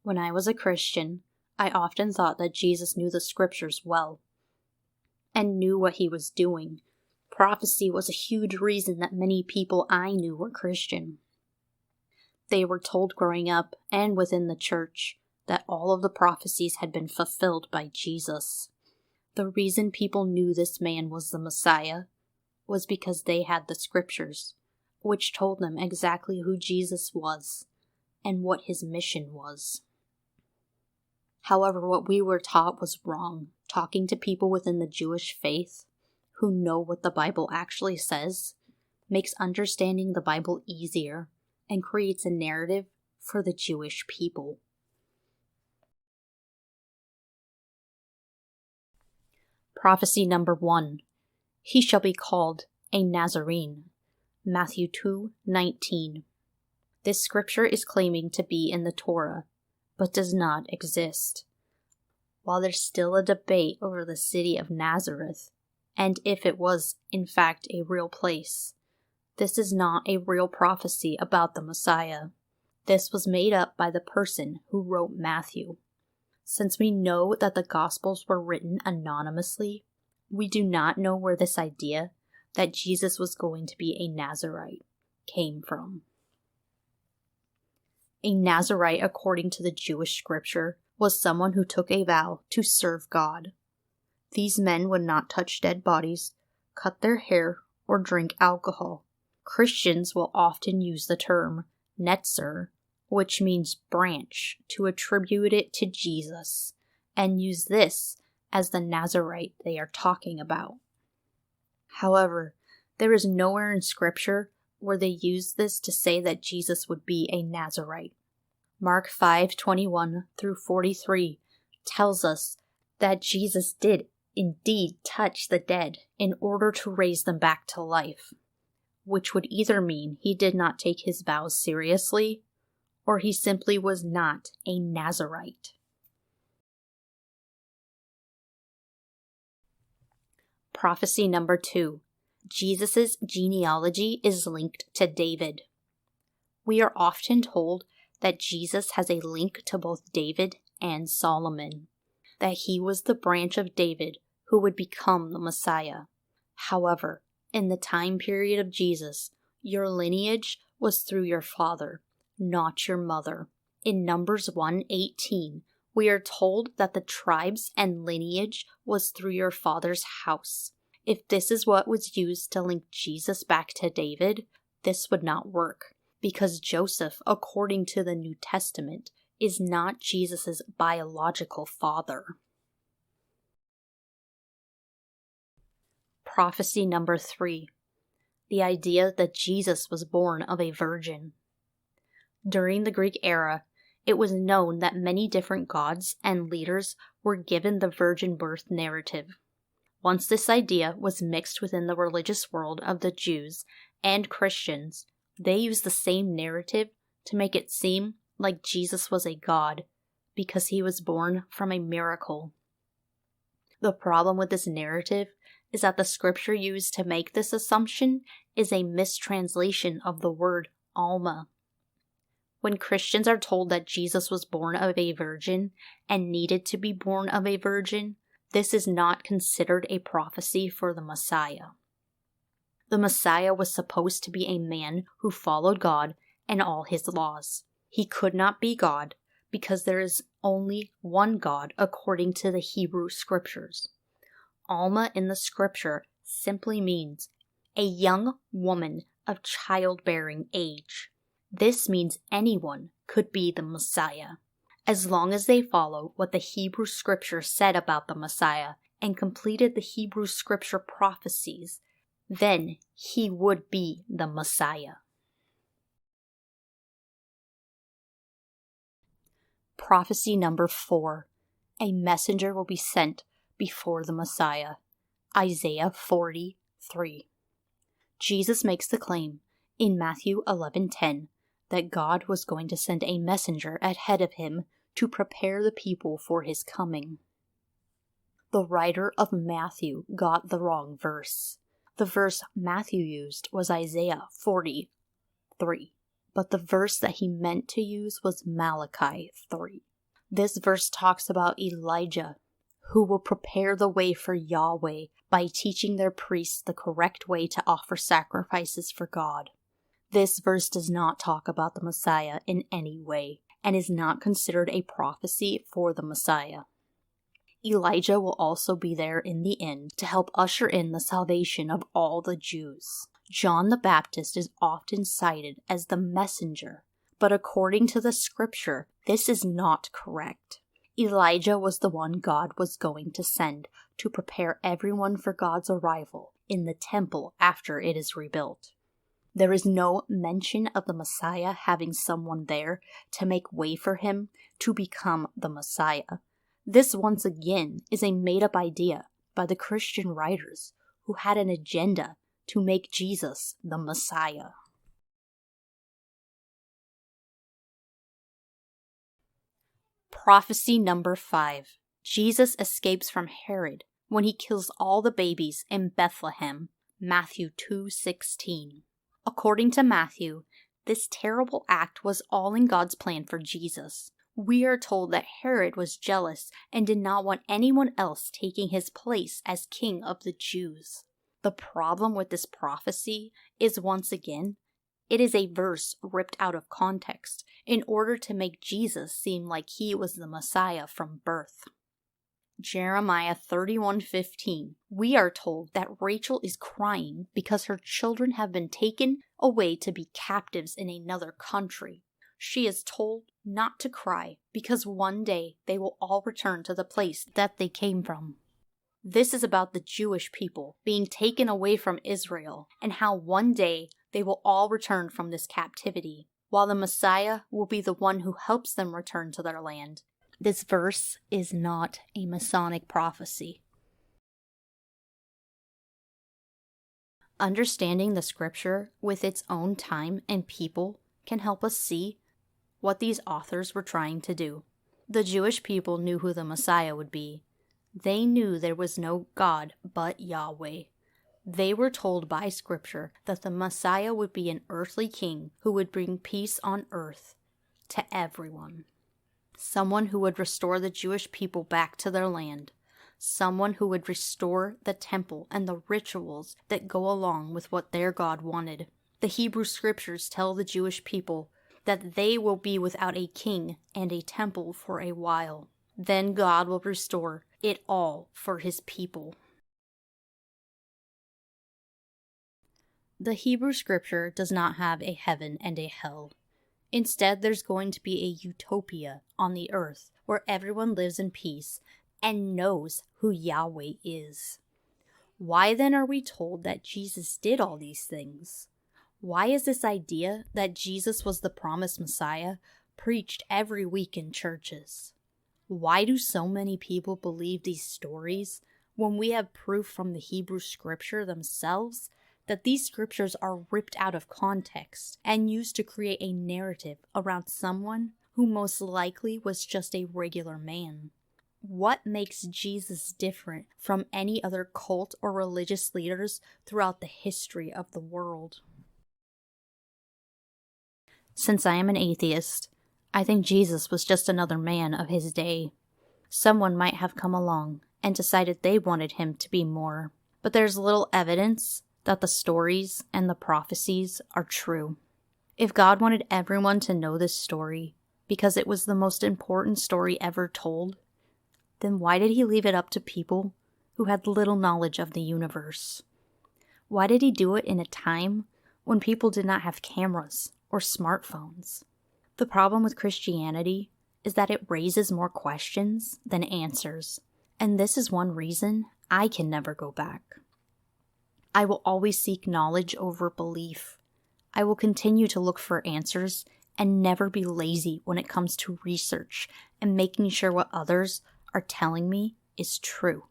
When I was a Christian, I often thought that Jesus knew the scriptures well and knew what he was doing. Prophecy was a huge reason that many people I knew were Christian. They were told growing up and within the church that all of the prophecies had been fulfilled by Jesus. The reason people knew this man was the Messiah was because they had the scriptures, which told them exactly who Jesus was and what his mission was. However, what we were taught was wrong. Talking to people within the Jewish faith who know what the Bible actually says makes understanding the Bible easier and creates a narrative for the Jewish people. Prophecy number 1. He shall be called a Nazerene. Matthew 2:19. This scripture is claiming to be in the Torah, but does not exist. While there's still a debate over the city of Nazareth, and if it was, in fact, a real place, this is not a real prophecy about the Messiah. This was made up by the person who wrote Matthew. Since we know that the Gospels were written anonymously, we do not know where this idea that Jesus was going to be a Nazarite came from. A Nazarite, according to the Jewish scripture, was someone who took a vow to serve God. These men would not touch dead bodies, cut their hair, or drink alcohol. Christians will often use the term Netzer, which means branch, to attribute it to Jesus, and use this as the Nazarite they are talking about. However, there is nowhere in Scripture where they use this to say that Jesus would be a Nazarite. Mark 5:21 through 43 tells us that Jesus did indeed touch the dead in order to raise them back to life, which would either mean he did not take his vows seriously, or he simply was not a Nazarite. Prophecy number 2. Jesus' genealogy is linked to David. We are often told that Jesus has a link to both David and Solomon, that he was the branch of David who would become the Messiah. However, in the time period of Jesus, your lineage was through your father, not your mother. In Numbers 1:18, we are told that the tribes and lineage was through your father's house. If this is what was used to link Jesus back to David, this would not work, because Joseph, according to the New Testament, is not Jesus' biological father. Prophecy number 3. The idea that Jesus was born of a virgin. During the Greek era, it was known that many different gods and leaders were given the virgin birth narrative. Once this idea was mixed within the religious world of the Jews and Christians, they used the same narrative to make it seem like Jesus was a god because he was born from a miracle. The problem with this narrative is that the scripture used to make this assumption is a mistranslation of the word ALMAH. When Christians are told that Jesus was born of a virgin and needed to be born of a virgin, this is not considered a prophecy for the Messiah. The Messiah was supposed to be a man who followed God and all his laws. He could not be God because there is only one God according to the Hebrew scriptures. ALMAH in the scripture simply means a young woman of childbearing age. This means anyone could be the Messiah, as long as they follow what the Hebrew scripture said about the Messiah and completed the Hebrew scripture prophecies. Then he would be the Messiah. Prophecy number 4. A messenger will be sent before the Messiah. Isaiah 40:3. Jesus makes the claim in Matthew 11:10 that God was going to send a messenger ahead of him to prepare the people for his coming. The writer of Matthew got the wrong verse. The verse Matthew used was Isaiah 40:3, but the verse that he meant to use was Malachi 3. This verse talks about Elijah, who will prepare the way for Yahweh by teaching their priests the correct way to offer sacrifices for God. This verse does not talk about the Messiah in any way, and is not considered a prophecy for the Messiah. Elijah will also be there in the end to help usher in the salvation of all the Jews. John the Baptist is often cited as the messenger, but according to the scripture, this is not correct. Elijah was the one God was going to send to prepare everyone for God's arrival in the temple after it is rebuilt. There is no mention of the Messiah having someone there to make way for him to become the Messiah. This once again is a made-up idea by the Christian writers who had an agenda to make Jesus the Messiah. Prophecy number 5. Jesus escapes from Herod when he kills all the babies in Bethlehem. Matthew 2:16. According to Matthew, this terrible act was all in God's plan for Jesus. We are told that Herod was jealous and did not want anyone else taking his place as king of the Jews. The problem with this prophecy is, once again, it is a verse ripped out of context in order to make Jesus seem like he was the Messiah from birth. Jeremiah 31:15. We are told that Rachel is crying because her children have been taken away to be captives in another country. She is told not to cry because one day they will all return to the place that they came from. This is about the Jewish people being taken away from Israel and how one day they will all return from this captivity, while the Messiah will be the one who helps them return to their land. This verse is not a Masonic prophecy. Understanding the scripture with its own time and people can help us see what these authors were trying to do. The Jewish people knew who the Messiah would be. They knew there was no God but Yahweh. They were told by scripture that the Messiah would be an earthly king who would bring peace on earth to everyone. Someone who would restore the Jewish people back to their land. Someone who would restore the temple and the rituals that go along with what their God wanted. The Hebrew scriptures tell the Jewish people that they will be without a king and a temple for a while. Then God will restore it all for his people. The Hebrew scripture does not have a heaven and a hell. Instead, there's going to be a Utopia on the earth where everyone lives in peace and knows who Yahweh is. Why then are we told that Jesus did all these things? Why is this idea that Jesus was the promised Messiah preached every week in churches? Why do so many people believe these stories when we have proof from the Hebrew scripture themselves that these scriptures are ripped out of context and used to create a narrative around someone who most likely was just a regular man? What makes Jesus different from any other cult or religious leaders throughout the history of the world? Since I am an atheist, I think Jesus was just another man of his day. Someone might have come along and decided they wanted him to be more, but there's little evidence that the stories and the prophecies are true. If God wanted everyone to know this story because it was the most important story ever told, then why did he leave it up to people who had little knowledge of the universe? Why did he do it in a time when people did not have cameras or smartphones? The problem with Christianity is that it raises more questions than answers, and this is one reason I can never go back. I will always seek knowledge over belief. I will continue to look for answers and never be lazy when it comes to research and making sure what others are telling me is true.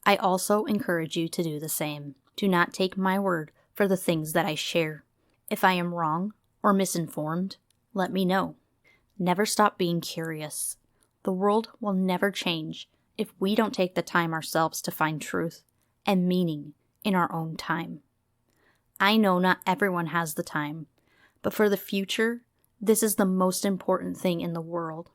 I also encourage you to do the same. Do not take my word for the things that I share. If I am wrong or misinformed, let me know. Never stop being curious. The world will never change if we don't take the time ourselves to find truth and meaning in our own time. I know not everyone has the time, but for the future, this is the most important thing in the world.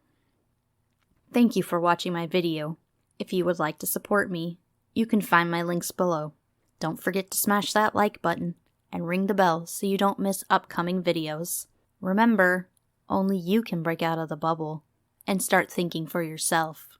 Thank you for watching my video. If you would like to support me, you can find my links below. Don't forget to smash that like button and ring the bell so you don't miss upcoming videos. Remember, only you can break out of the bubble and start thinking for yourself.